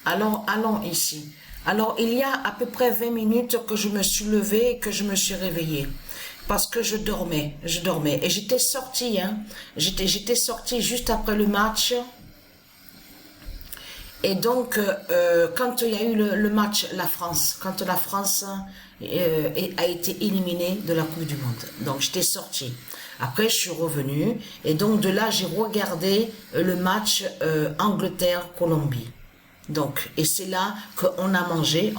Alors, allons ici. Alors, il y a à peu près 20 minutes que je me suis levée et que je me suis réveillée. Parce que je dormais. Et j'étais sortie, hein. J'étais sortie juste après le match. Et donc, quand il y a eu le match, quand la France a été éliminée de la Coupe du Monde. Donc, j'étais sortie. Après, je suis revenue. Et donc, de là, j'ai regardé le match Angleterre-Colombie. Donc, et c'est là qu'on a mangé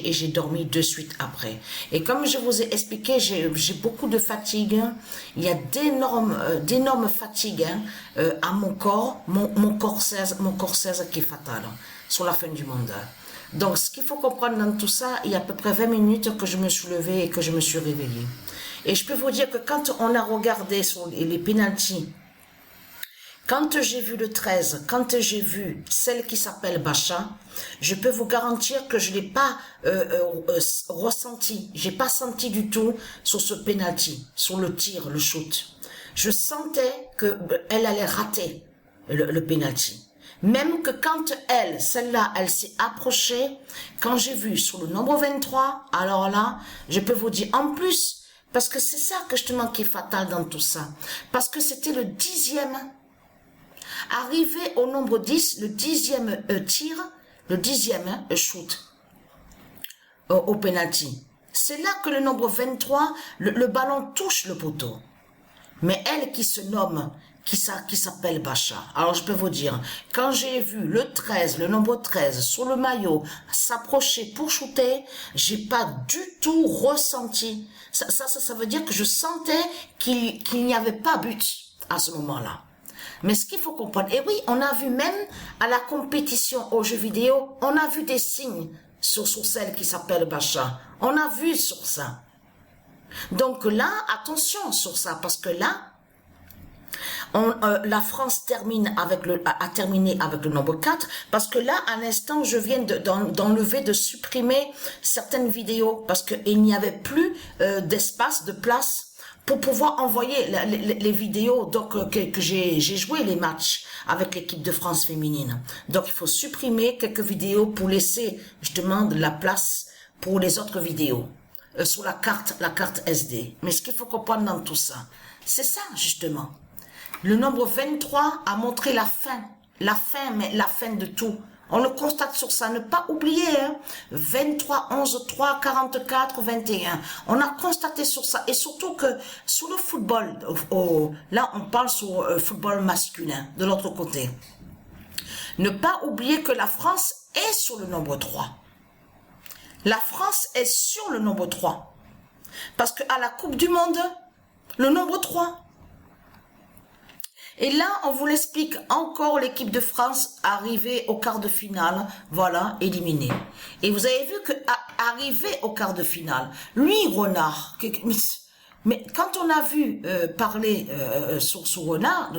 et j'ai dormi de suite après. Et comme je vous ai expliqué, j'ai beaucoup de fatigue. Il y a d'énormes fatigues à mon corps, mon corps 16 qui est fatal sur la fin du monde. Donc, ce qu'il faut comprendre dans tout ça, il y a à peu près 20 minutes que je me suis levée et que je me suis réveillée. Et je peux vous dire que quand on a regardé sur les pénaltys, quand j'ai vu le 13, quand j'ai vu celle qui s'appelle Bacha, je peux vous garantir que je l'ai pas ressenti. J'ai pas senti du tout sur ce penalty, sur le tir, le shoot. Je sentais que elle allait rater le penalty. Même que quand celle-là, elle s'est approchée, quand j'ai vu sur le nombre 23, alors là, je peux vous dire, en plus, parce que c'est ça que justement qui est fatal dans tout ça, parce que c'était le 10e. Arrivé au nombre 10, le 10e tir, le 10e shoot au penalty. C'est là que le nombre 23, le ballon touche le poteau. Mais elle qui se nomme, qui s'appelle Bacha. Alors je peux vous dire, quand j'ai vu le 13, le nombre 13 sur le maillot s'approcher pour shooter, j'ai pas du tout ressenti. Ça veut dire que je sentais qu'il n'y avait pas but à ce moment-là. Mais ce qu'il faut comprendre, et oui, on a vu même à la compétition aux jeux vidéo, on a vu des signes sur celle qui s'appelle Bacha. On a vu sur ça. Donc là, attention sur ça, parce que là, la France a terminé avec le nombre 4, parce que là, à l'instant, je viens d'enlever, de supprimer certaines vidéos, parce qu'il n'y avait plus d'espace, de place, pour pouvoir envoyer les vidéos donc que j'ai joué les matchs avec l'équipe de France féminine. Donc il faut supprimer quelques vidéos pour laisser justement de la place pour les autres vidéos sur la carte SD. Mais ce qu'il faut comprendre dans tout ça, c'est ça justement. Le nombre 23 a montré la fin, mais la fin de tout. On le constate sur ça, ne pas oublier, hein. 23, 11, 3, 44, 21. On a constaté sur ça, et surtout que sur le football, là on parle sur football masculin, de l'autre côté. Ne pas oublier que la France est sur le nombre 3. La France est sur le nombre 3. Parce qu'à la Coupe du Monde, le nombre 3. Et là, on vous l'explique encore, l'équipe de France arrivée au quart de finale, voilà, éliminée. Et vous avez vu que arrivé au quart de finale, lui, Renard, mais quand on a vu parler sur Renard,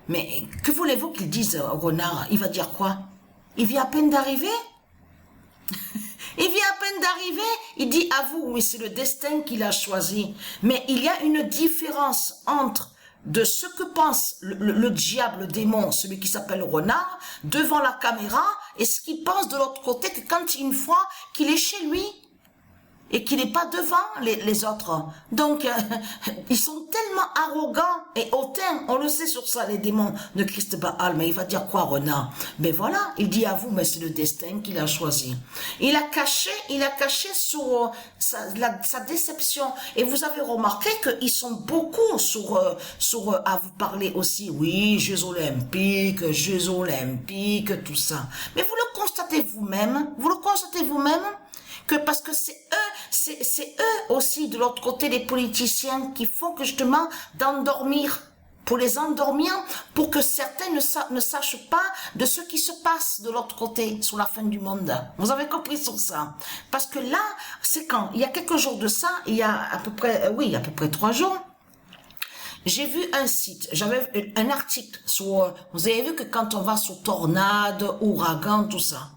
mais que voulez-vous qu'il dise, Renard? Il va dire quoi? Il vient à peine d'arriver? Il vient à peine d'arriver, il dit à vous, mais c'est le destin qu'il a choisi. Mais il y a une différence entre de ce que pense le diable, le démon, celui qui s'appelle Renard, devant la caméra, et ce qu'il pense de l'autre côté, que quand une fois qu'il est chez lui, et qu'il n'est pas devant les autres. Donc, ils sont tellement arrogants et hautains, on le sait sur ça, les démons de Christ Baal, mais il va dire quoi, Renard? Ben voilà, il dit à vous, mais c'est le destin qu'il a choisi. Il a caché sur sa déception, et vous avez remarqué qu'ils sont beaucoup sur à vous parler aussi, oui, Jeux Olympiques, tout ça. Mais vous le constatez vous-même, que parce que c'est eux aussi de l'autre côté, les politiciens, qui font que justement pour les endormir, pour que certains ne sachent pas de ce qui se passe de l'autre côté, sur la fin du monde. Vous avez compris sur ça? Parce que là, c'est quand? Il y a quelques jours de ça, il y a à peu près 3 jours, j'ai vu un site, j'avais un article sur, vous avez vu que quand on va sur tornade, ouragan, tout ça,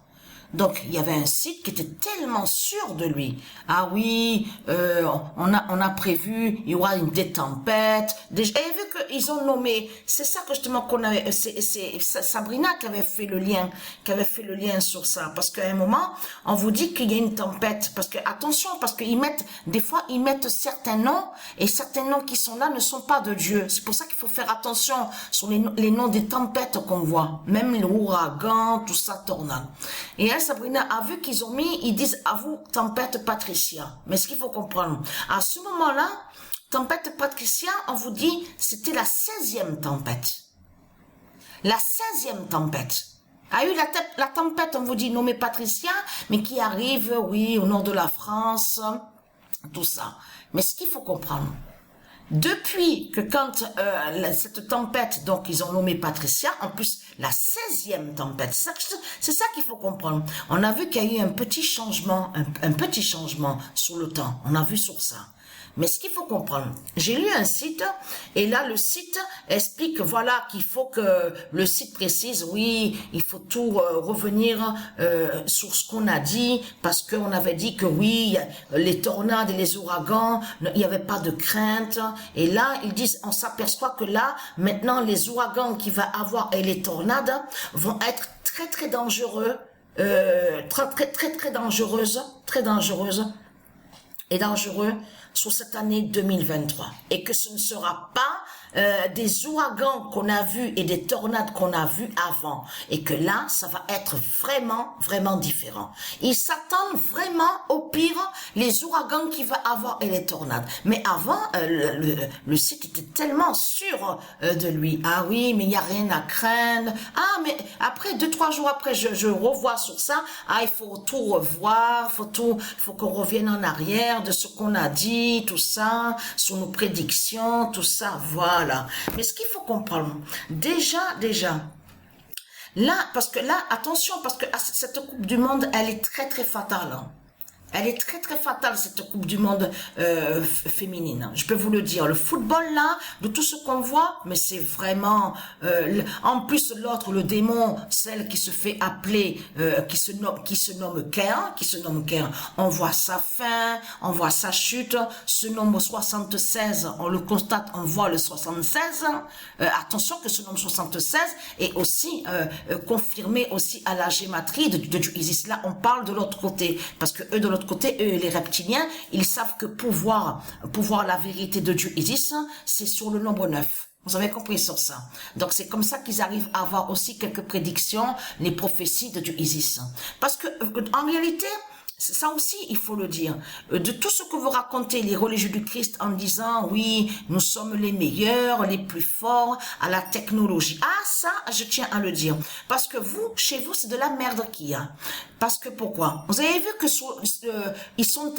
Donc, il y avait un site qui était tellement sûr de lui. Ah oui, on a prévu, il y aura des tempêtes. Déjà, et vu qu'ils ont nommé, c'est ça que justement qu'on avait, c'est Sabrina qui avait fait le lien sur ça. Parce qu'à un moment, on vous dit qu'il y a une tempête. Parce que, attention, parce qu'ils mettent, des fois, ils mettent certains noms, et certains noms qui sont là ne sont pas de Dieu. C'est pour ça qu'il faut faire attention sur les noms des tempêtes qu'on voit. Même l'ouragan, tout ça, tornade. Et elle, Sabrina, a vu qu'ils ont mis, ils disent à vous, tempête Patricia. Mais ce qu'il faut comprendre, à ce moment-là, tempête Patricia, on vous dit, c'était la 16e tempête. La 16e tempête. A eu la tempête, on vous dit, nommée Patricia, mais qui arrive, oui, au nord de la France, tout ça. Mais ce qu'il faut comprendre, depuis que quand cette tempête, donc ils ont nommé Patricia, en plus la 16e tempête, c'est ça qu'il faut comprendre. On a vu qu'il y a eu un petit changement, un petit changement sur le temps. On a vu sur ça. Mais ce qu'il faut comprendre, j'ai lu un site et là le site explique voilà qu'il faut que le site précise oui il faut tout revenir sur ce qu'on a dit parce qu'on avait dit que oui les tornades et les ouragans il n'y avait pas de crainte et là ils disent on s'aperçoit que là maintenant les ouragans qu'il va avoir et les tornades vont être très dangereux très dangereuses et dangereux sur cette année 2023 et que ce ne sera pas des ouragans qu'on a vus et des tornades qu'on a vus avant et que là ça va être vraiment différent. Ils s'attendent vraiment au pire les ouragans qu'il va avoir et les tornades. Mais avant le site était tellement sûr de lui. Ah oui mais il n'y a rien à craindre. Ah mais après 2-3 jours après je revois sur ça. Ah il faut tout revoir, il faut qu'on revienne en arrière de ce qu'on a dit, tout ça, sur nos prédictions, tout ça, voilà. Mais ce qu'il faut comprendre, déjà, là, parce que là, attention, parce que cette Coupe du Monde, elle est très fatale. Hein. Elle est très fatale, cette Coupe du Monde féminine. Je peux vous le dire. Le football, là, de tout ce qu'on voit, mais c'est vraiment... en plus, l'autre, le démon, celle qui se fait appeler, qui se nomme Cain, on voit sa fin, on voit sa chute. Ce nombre 76, on le constate, on voit le 76. Attention que ce nombre 76 est aussi confirmé aussi à la gématrie de Dieu Isis. Là, on parle de l'autre côté, parce que eux, de l'autre côté, eux, les reptiliens, ils savent que pour voir la vérité de Dieu Isis, c'est sur le nombre 9. Vous avez compris sur ça. Donc, c'est comme ça qu'ils arrivent à avoir aussi quelques prédictions, les prophéties de Dieu Isis. Parce que, en réalité, ça aussi, il faut le dire. De tout ce que vous racontez, les religieux du Christ, en disant, oui, nous sommes les meilleurs, les plus forts à la technologie. Ah, ça, je tiens à le dire. Parce que vous, chez vous, c'est de la merde qu'il y a. Parce que pourquoi? Vous avez vu que ils sont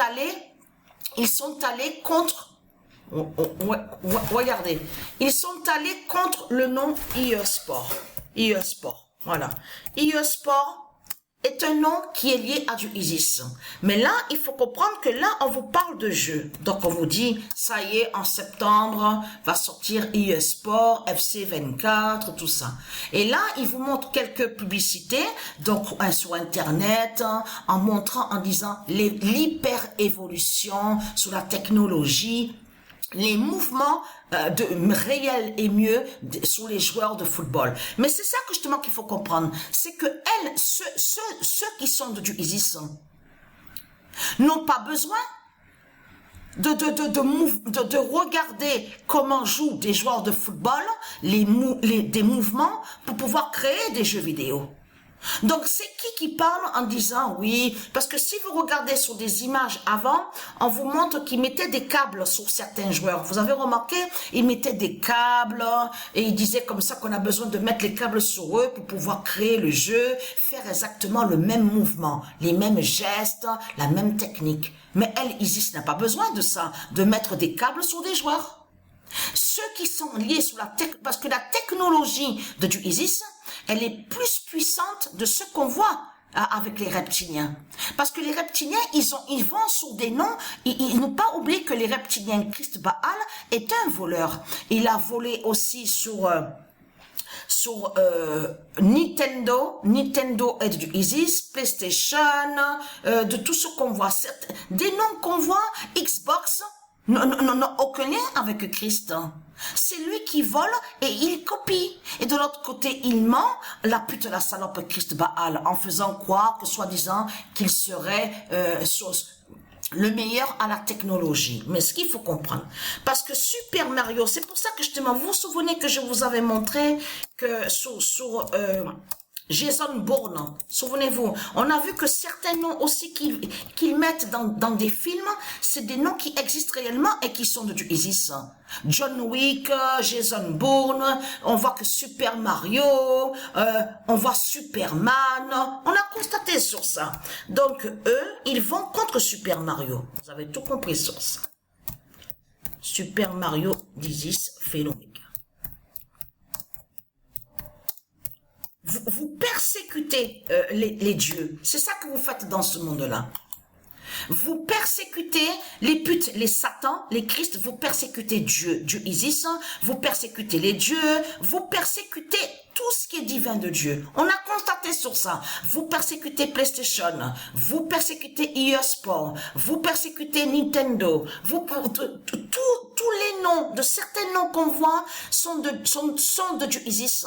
allés contre... regardez. Ils sont allés contre le nom IE Sport. IE Sport. Voilà. IE Sport est un nom qui est lié à du Isis. Mais là, il faut comprendre que là, on vous parle de jeu. Donc, on vous dit, ça y est, en septembre, va sortir IE Sport, FC 24, tout ça. Et là, il vous montre quelques publicités, donc sur Internet, en montrant, en disant l'hyper-évolution sur la technologie, les mouvements de réel et mieux sur les joueurs de football. Mais c'est ça que justement qu'il faut comprendre. C'est que ceux qui sont de du Isis n'ont pas besoin de regarder comment jouent des joueurs de football, des mouvements pour pouvoir créer des jeux vidéo. Donc, c'est qui parle en disant oui, parce que si vous regardez sur des images avant, on vous montre qu'ils mettaient des câbles sur certains joueurs. Vous avez remarqué, ils mettaient des câbles et ils disaient comme ça qu'on a besoin de mettre les câbles sur eux pour pouvoir créer le jeu, faire exactement le même mouvement, les mêmes gestes, la même technique. Mais Isis n'a pas besoin de ça, de mettre des câbles sur des joueurs. Ceux qui sont liés sur parce que la technologie de du Isis, elle est plus puissante de ce qu'on voit avec les reptiliens. Parce que les reptiliens, ils vont sur des noms, ils n'ont pas oublié que les reptiliens, Christ Baal est un voleur. Il a volé aussi sur sur Nintendo et du ISIS, PlayStation, de tout ce qu'on voit, des noms qu'on voit, Xbox, n'ont aucun lien avec Christ. C'est lui qui vole et il copie. Et de l'autre côté, il ment, la pute, la salope Christ Baal, en faisant croire que soi-disant qu'il serait le meilleur à la technologie. Mais ce qu'il faut comprendre, parce que Super Mario, c'est pour ça que justement, vous vous souvenez que je vous avais montré que sur Jason Bourne, souvenez-vous, on a vu que certains noms aussi qu'ils mettent dans des films, c'est des noms qui existent réellement et qui sont du ISIS. John Wick, Jason Bourne, on voit que Super Mario, on voit Superman, on a constaté sur ça. Donc eux, ils vont contre Super Mario. Vous avez tout compris sur ça. Super Mario d'ISIS fait l'Oméga. Vous persécutez les dieux. C'est ça que vous faites dans ce monde-là. Vous persécutez les putes, les satans, les Christ, vous persécutez Dieu Isis, vous persécutez les dieux, vous persécutez tout ce qui est divin de Dieu. On a constaté sur ça. Vous persécutez PlayStation, vous persécutez EA Sport, vous persécutez Nintendo, tous les noms, de certains noms qu'on voit sont de Dieu Isis.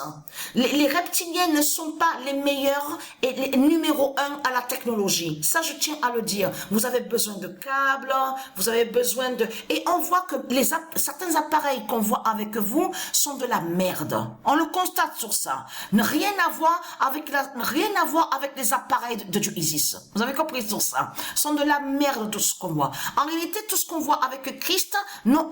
Les reptiliens ne sont pas les meilleurs et les numéro 1 à la technologie. Ça, je tiens à le dire. Vous avez besoin de câbles, vous avez besoin de... Et on voit que certains appareils qu'on voit avec vous sont de la merde. On le constate sur ça. Rien à voir avec les appareils de Dieu Isis. Vous avez compris sur ça. Sont de la merde tout ce qu'on voit. En réalité, tout ce qu'on voit avec Christ n'a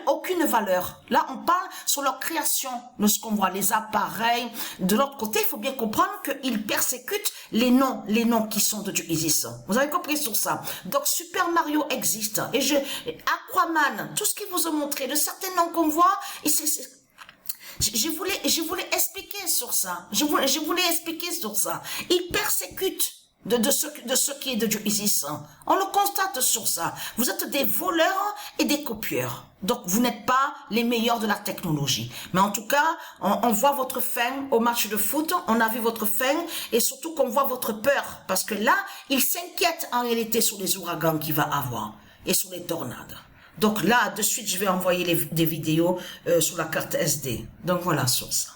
aucune valeur. Là, on parle sur leur création de ce qu'on voit, les appareils. De l'autre côté, il faut bien comprendre qu'ils persécutent les noms qui sont de Dieu Isis. Vous avez compris sur ça. Donc, Super Mario existe. Et Aquaman, tout ce qu'il vous a montré, de certains noms qu'on voit, et je voulais expliquer sur ça. Je voulais expliquer sur ça. Ils persécutent de ce qui est de Dieu Isis. On le constate sur ça. Vous êtes des voleurs et des copieurs. Donc, vous n'êtes pas les meilleurs de la technologie. Mais en tout cas, on voit votre fin au match de foot. On a vu votre fin et surtout qu'on voit votre peur. Parce que là, il s'inquiète en réalité sur les ouragans qu'il va avoir et sur les tornades. Donc là, de suite, je vais envoyer des vidéos sur la carte SD. Donc voilà, sur ça.